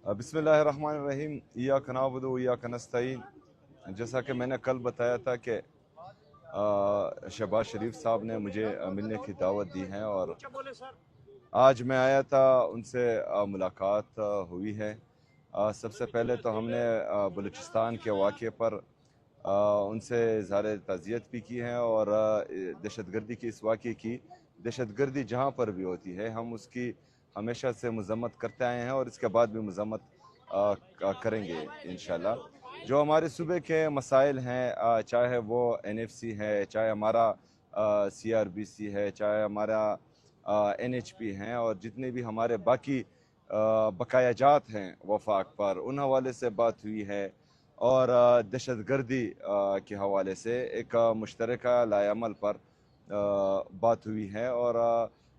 बिस्मिल्लाहिर्रहमानिर्रहीम इय्याका नअबुदु व इय्याका नस्तईन। जैसा कि मैंने कल बताया था कि शहबाज शरीफ साहब ने मुझे मिलने की दावत दी है और आज मैं आया था, उनसे मुलाकात हुई है। सबसे पहले तो हमने बलूचिस्तान के वाक़े पर उनसे इज़हार ताज़ियत भी की है और दहशतगर्दी की इस वाक़े की, दहशतगर्दी जहाँ पर भी होती है हम उसकी हमेशा से मज़म्मत करते आए हैं और इसके बाद भी मज़म्मत करेंगे इंशाल्लाह। जो हमारे सूबे के मसाइल हैं, चाहे वो NFC है, चाहे हमारा CRBC है, चाहे हमारा NHP हैं और जितने भी हमारे बाकी बकायाजात हैं वफाक पर, उन हवाले से बात हुई है और दहशतगर्दी के हवाले से एक मुश्तरका लाएअमल पर बात हुई है। और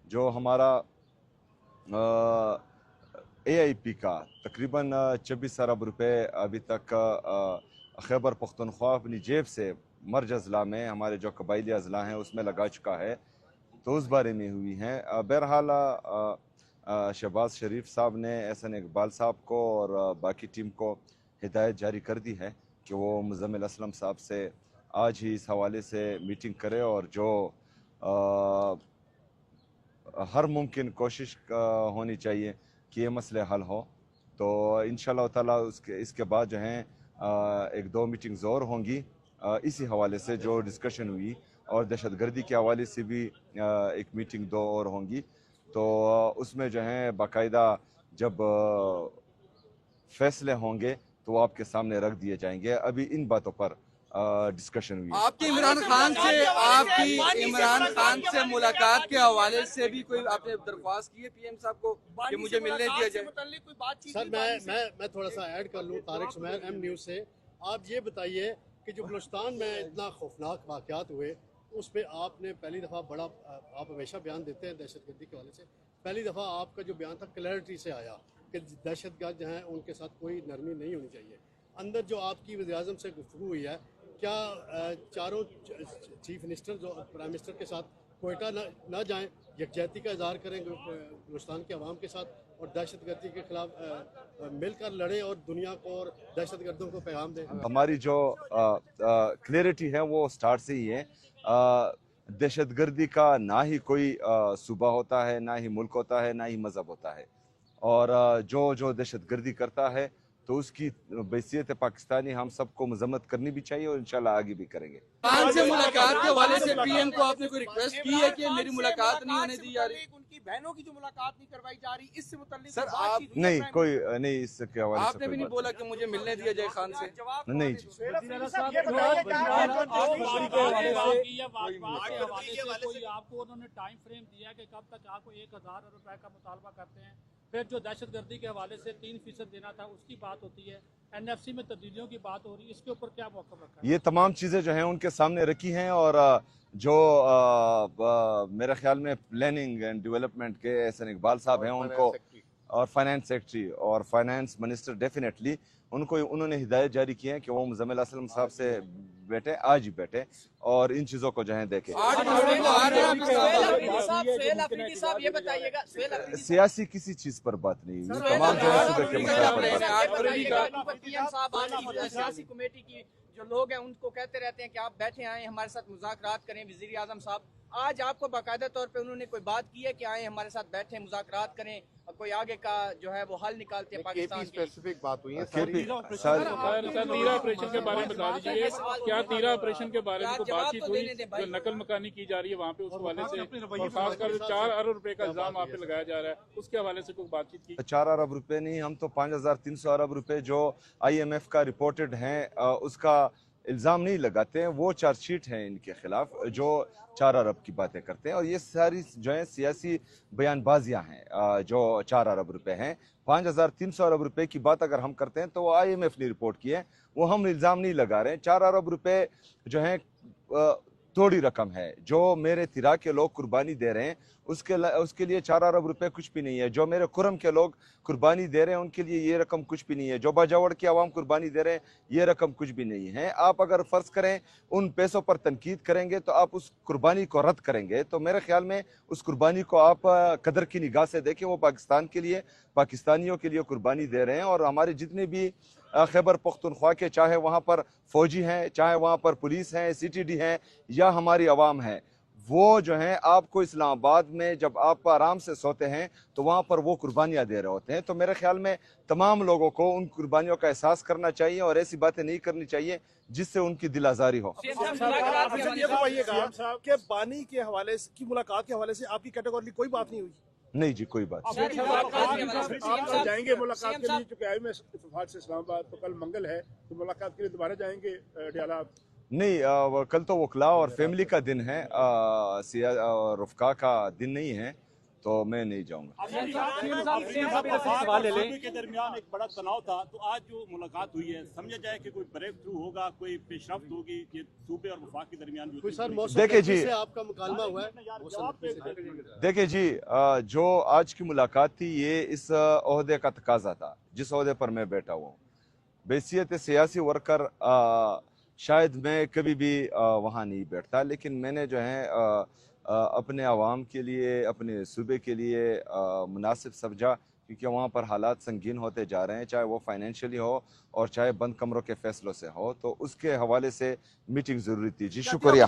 जो हमारा AIP का तकरीबन 24 अरब रुपए अभी तक खैबर पख्तूनख्वा अपनी जेब से मर्ज अजला में, हमारे जो कबायली अजला हैं उसमें लगा चुका है, तो उस बारे में हुई हैं। बहरहाल शहबाज शरीफ साहब ने एहसन इकबाल साहब को और बाकी टीम को हिदायत जारी कर दी है कि वो मुज़म्मिल असलम साहब से आज ही इस हवाले से मीटिंग करे और जो हर मुमकिन कोशिश होनी चाहिए कि ये मसले हल हो। तो इंशाअल्लाह ताला इसके बाद जो हैं एक दो मीटिंग्स और होंगी इसी हवाले से जो डिस्कशन हुई, और दहशतगर्दी के हवाले से भी एक मीटिंग दो और होंगी। तो उसमें जो हैं बाकायदा जब फैसले होंगे तो वो आपके सामने रख दिए जाएंगे। अभी इन बातों पर डिस्कशन हुई। आपकी इमरान खान से मुलाकात के हवाले से भी कोई आपने दरख्वास्त की है PM साहब को कि मुझे मिलने दिया जाए? सर मैं थोड़ा सा ऐड कर लूँ। तारिक सुमैर M न्यूज़ से। आप ये बताइए कि जो बलूचिस्तान में इतना खौफनाक वाक़यात हुए उस पर आपने पहली दफ़ा बड़ा, आप हमेशा बयान देते हैं दहशतगर्दी के हवाले से, पहली दफ़ा आपका जो बयान था क्लैरिटी से आया कि दहशतगर्द जो हैं उनके साथ कोई नरमी नहीं होनी चाहिए। अंदर जो आपकी वज़ीर-ए-आज़म से गुफ्तगू हुई है, क्या चारों चीफ मिनिस्टर जो प्राइम मिनिस्टर के साथ कोयटा ना जाएं, यकजहती का इजहार करें बलूचिस्तान के अवाम के साथ और दहशतगर्दी के खिलाफ मिलकर लड़ें और दुनिया को और दहशतगर्दों को पैगाम दें? हमारी जो क्लियरिटी है वो स्टार्ट से ही है। दहशतगर्दी का ना ही कोई सूबा होता है, ना ही मुल्क होता है, ना ही मज़हब होता है। और जो दहशतगर्दी करता है तो उसकी बैसियत पाकिस्तानी हम सबको मजम्मत करनी भी चाहिए और इंशाल्लाह आगे भी करेंगे। खान से मुलाकात के हवाले से PM को आपने कोई रिक्वेस्ट की है कि मेरी मुलाकात नहीं होने दी जा रही? उनकी बहनों की जो मुलाकात नहीं करवाई जा रही, इससे मुताल्लिक सर आप नहीं, कोई नहीं, इसके हवाले से आपने भी नहीं बोला कि मुझे मिलने दिया जाए खान से? नहीं जी। आपको उन्होंने टाइम फ्रेम दिया कि कब तक आपको 1000 अरब रुपए का मुतालबा करते हैं, फिर जो दहशतगर्दी के हवाले से 3% देना था उसकी बात होती है, NFC में तब्दीलियों की बात हो रही है, इसके ऊपर क्या मौक़िफ़ रखा है? ये तमाम चीज़ें जो हैं उनके सामने रखी हैं और जो मेरे ख्याल में प्लानिंग एंड डेवलपमेंट के एहसन इकबाल साहब हैं उनको, और फाइनेंस सेक्रेटरी और फाइनेंस मिनिस्टर डेफिनेटली उन्होंने हिदायत जारी की है कि वो मुज़म्मिल असलम साहब से बैठे, आज ही बैठे और इन चीज़ों को जो है देखें। सियासी किसी चीज़ पर बात नहीं हुई, तमाम जो है सूबे के मसले पर बात। सियासी कमेटी की जो लोग हैं उनको कहते रहते हैं कि आप बैठे आए हमारे साथ मुज़ाकरात करें। वज़ीर आज़म साहब आज आपको बाकायदा तौर पे उन्होंने कोई बात की है कि आए हमारे साथ बैठे मुज़ाकरात करें, कोई आगे का जो है वो हल निकालते हैं पाकिस्तान की? स्पेसिफिक बात हुई है। तीरा ऑपरेशन के बारे में बता दीजिए, क्या तीरा ऑपरेशन के बारे में कोई बातचीत हुई? जो नकल मकानी की जा रही है वहाँ पे, उस हवाले से, और खासकर 4 अरब रुपए का इल्जाम आप पे लगाया जा रहा है, उसके हवाले से कोई बातचीत की? 4 अरब रुपए नहीं, हम तो 5300 अरब रुपए जो IMF का रिपोर्टेड हैं उसका इल्ज़ाम नहीं लगाते हैं। वो चार्जशीट हैं इनके खिलाफ जो 4 अरब की बातें करते हैं, और ये सारी जो है सियासी बयानबाजियां हैं। जो 4 अरब रुपए हैं, 5300 अरब रुपए की बात अगर हम करते हैं तो वो IMF ने रिपोर्ट की है, वो हम इल्ज़ाम नहीं लगा रहे हैं। 4 अरब रुपए जो हैं थोड़ी रकम है, जो मेरे तिरा के लोग कुर्बानी दे रहे हैं उसके लिए 4 अरब रुपए कुछ भी नहीं है। जो मेरे कुरम के लोग कुर्बानी दे रहे हैं उनके लिए ये रकम कुछ भी नहीं है। जो बाजावड़ की आवाम कुर्बानी दे रहे हैं ये रकम कुछ भी नहीं है। आप अगर फ़र्ज करें उन पैसों पर तनकीद करेंगे तो आप उस कुर्बानी को रद्द करेंगे, तो मेरे ख्याल में उस कुर्बानी को आप कदर की निगाह से देखें। वो पाकिस्तान के लिए, पाकिस्तानियों के लिए कुर्बानी दे रहे हैं। और हमारे जितने भी खैबर पख्तूनख्वा के, चाहे वहाँ पर फ़ौजी हैं, चाहे वहाँ पर पुलिस हैं, CTD हैं, या हमारी आवाम है, वो जो हैं आपको इस्लामाबाद में जब आप आराम से सोते हैं तो वहाँ पर वो कुर्बानियाँ दे रहे होते हैं। तो मेरे ख्याल में तमाम लोगों को उन कुर्बानियों का एहसास करना चाहिए और ऐसी बातें नहीं करनी चाहिए जिससे उनकी दिल आज़ारी हो। ये बताइएगा कि पानी के हवाले की मुलाकात के हवाले से आपकी कैटेगरी कोई बात नहीं हुई? नहीं जी, कोई बात नहीं। आप जाएंगे मुलाकात के लिए, चूंकि आए में इत्तेफाक से इस्लामाबाद, तो कल मंगल है, तो मुलाकात के लिए दोबारा जाएंगे डियाला? नहीं, कल तो वकला और फैमिली का दिन है, रुफ़का का दिन नहीं है, तो मैं नहीं जाऊंगा। के दरमियान एक बड़ा तनाव था, तो आज जो मुलाकात हुई है समझा जाए कि कोई ब्रेक थ्रू होगा, कोई पेशरफ्त होगी ये सूबे और वफाक के दरमियान? देखिए जी, आपका मुकालमा हुआ है। देखिए जी, जो आज की मुलाकात थी ये इस ओहदे का तकाजा था जिस ओहदे पर मैं बैठा हुआ हूँ। बैसियत सियासी वर्कर शायद मैं कभी भी वहाँ नहीं बैठता, लेकिन मैंने जो है अपने आवाम के लिए, अपने सूबे के लिए मुनासिब समझा, क्योंकि वहाँ पर हालात संगीन होते जा रहे हैं, चाहे वो फाइनेंशियली हो और चाहे बंद कमरों के फैसलों से हो, तो उसके हवाले से मीटिंग ज़रूरी थी। जी शुक्रिया।